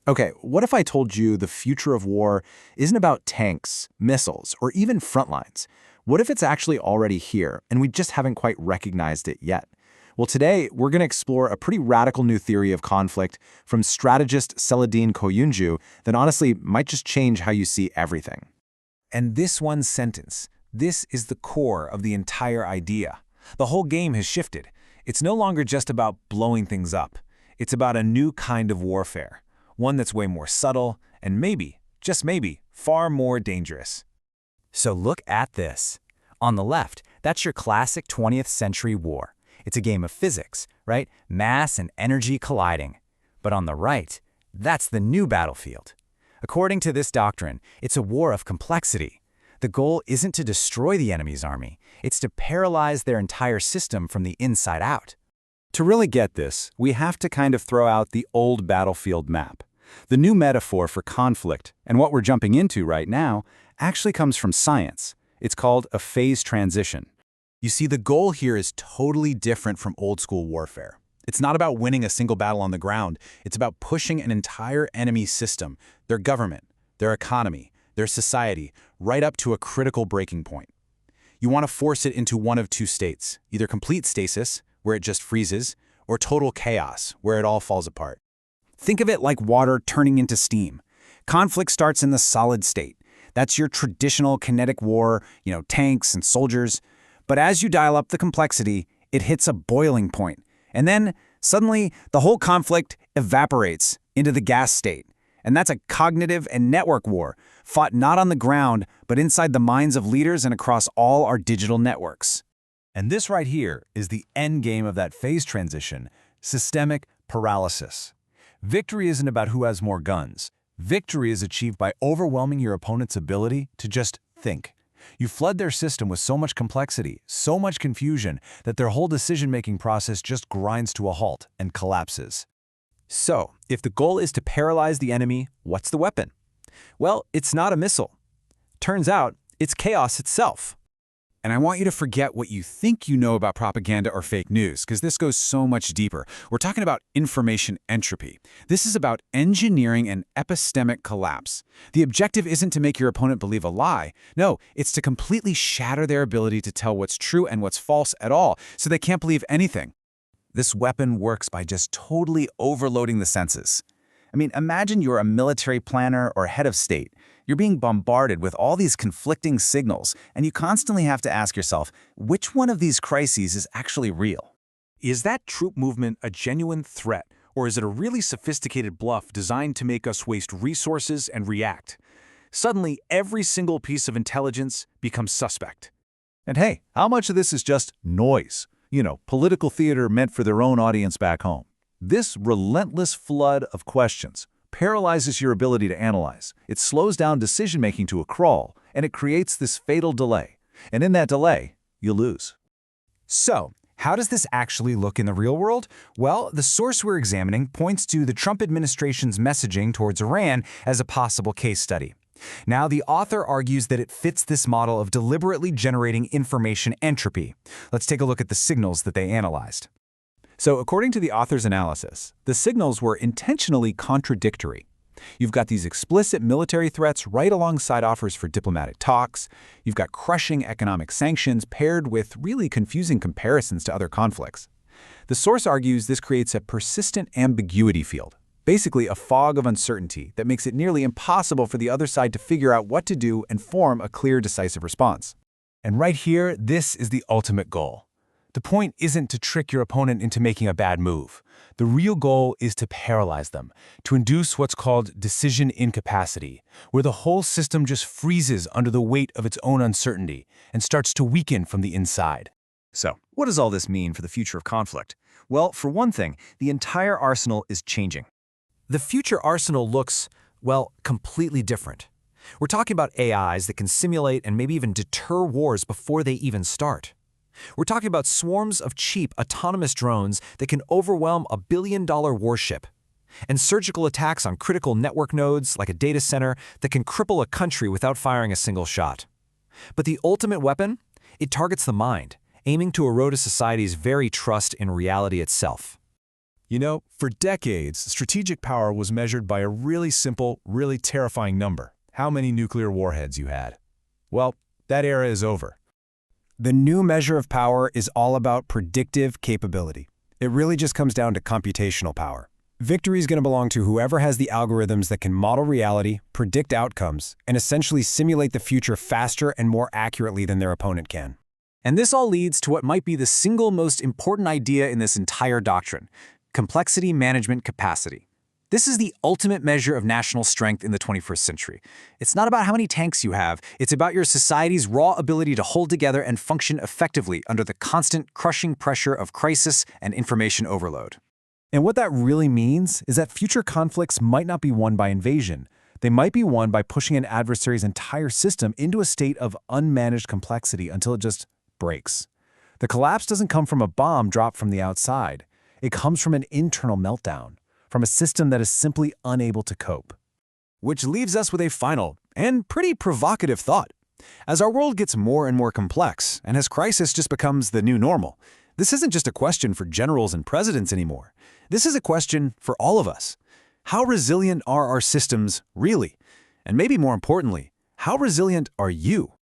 Okay, what if I told you the future of war isn't about tanks, missiles, or even front lines? What if it's actually already here and we just haven't quite recognized it yet? Well, today we're going to explore a pretty radical new theory of conflict from strategist Celadine Koyuncu that honestly might just change how you see everything. And this one sentence, this is the core of the entire idea. The whole game has shifted. It's no longer just about blowing things up. It's about a new kind of warfare, one that's way more subtle and maybe, just maybe, far more dangerous. So look at this. On the left, that's your classic 20th century war. It's a game of physics, right? Mass and energy colliding. But on the right, that's the new battlefield. According to this doctrine, it's a war of complexity. The goal isn't to destroy the enemy's army, it's to paralyze their entire system from the inside out. To really get this, we have to kind of throw out the old battlefield map. The new metaphor for conflict, and what we're jumping into right now, actually comes from science. It's called a phase transition. You see, the goal here is totally different from old-school warfare. It's not about winning a single battle on the ground. It's about pushing an entire enemy system, their government, their economy, their society, right up to a critical breaking point. You want to force it into one of two states, either complete stasis, where it just freezes, or total chaos, where it all falls apart. Think of it like water turning into steam. Conflict starts in the solid state. That's your traditional kinetic war, tanks and soldiers. But as you dial up the complexity, it hits a boiling point. And then, suddenly, the whole conflict evaporates into the gas state. And that's a cognitive and network war, fought not on the ground, but inside the minds of leaders and across all our digital networks. And this right here is the end game of that phase transition, systemic paralysis. Victory isn't about who has more guns. Victory is achieved by overwhelming your opponent's ability to just think. You flood their system with so much complexity, so much confusion, that their whole decision-making process just grinds to a halt and collapses. So, if the goal is to paralyze the enemy, what's the weapon? Well, it's not a missile. Turns out, it's chaos itself. And I want you to forget what you think you know about propaganda or fake news, because this goes so much deeper. We're talking about information entropy. This is about engineering an epistemic collapse. The objective isn't to make your opponent believe a lie. No, it's to completely shatter their ability to tell what's true and what's false at all, so they can't believe anything. This weapon works by just totally overloading the senses. I mean, imagine you're a military planner or head of state. You're being bombarded with all these conflicting signals, and you constantly have to ask yourself, which one of these crises is actually real? Is that troop movement a genuine threat, or is it a really sophisticated bluff designed to make us waste resources and react? Suddenly, every single piece of intelligence becomes suspect. And hey, how much of this is just noise? Political theater meant for their own audience back home. This relentless flood of questions paralyzes your ability to analyze. It slows down decision-making to a crawl, and it creates this fatal delay. And in that delay, you lose. So, how does this actually look in the real world? Well, the source we're examining points to the Trump administration's messaging towards Iran as a possible case study. Now, the author argues that it fits this model of deliberately generating information entropy. Let's take a look at the signals that they analyzed. So, according to the author's analysis, the signals were intentionally contradictory. You've got these explicit military threats right alongside offers for diplomatic talks. You've got crushing economic sanctions paired with really confusing comparisons to other conflicts. The source argues this creates a persistent ambiguity field, basically a fog of uncertainty that makes it nearly impossible for the other side to figure out what to do and form a clear, decisive response. And right here, this is the ultimate goal. The point isn't to trick your opponent into making a bad move. The real goal is to paralyze them, to induce what's called decision incapacity, where the whole system just freezes under the weight of its own uncertainty and starts to weaken from the inside. So, what does all this mean for the future of conflict? Well, for one thing, the entire arsenal is changing. The future arsenal looks, well, completely different. We're talking about AIs that can simulate and maybe even deter wars before they even start. We're talking about swarms of cheap, autonomous drones that can overwhelm a billion-dollar warship, and surgical attacks on critical network nodes like a data center that can cripple a country without firing a single shot. But the ultimate weapon? It targets the mind, aiming to erode a society's very trust in reality itself. You know, for decades, strategic power was measured by a really simple, really terrifying number: how many nuclear warheads you had. Well, that era is over. The new measure of power is all about predictive capability. It really just comes down to computational power. Victory is going to belong to whoever has the algorithms that can model reality, predict outcomes, and essentially simulate the future faster and more accurately than their opponent can. And this all leads to what might be the single most important idea in this entire doctrine: complexity management capacity. This is the ultimate measure of national strength in the 21st century. It's not about how many tanks you have, it's about your society's raw ability to hold together and function effectively under the constant, crushing pressure of crisis and information overload. And what that really means is that future conflicts might not be won by invasion. They might be won by pushing an adversary's entire system into a state of unmanaged complexity until it just breaks. The collapse doesn't come from a bomb dropped from the outside. It comes from an internal meltdown, from a system that is simply unable to cope. Which leaves us with a final and pretty provocative thought. As our world gets more and more complex, and as crisis just becomes the new normal, this isn't just a question for generals and presidents anymore. This is a question for all of us. How resilient are our systems really? And maybe more importantly, how resilient are you?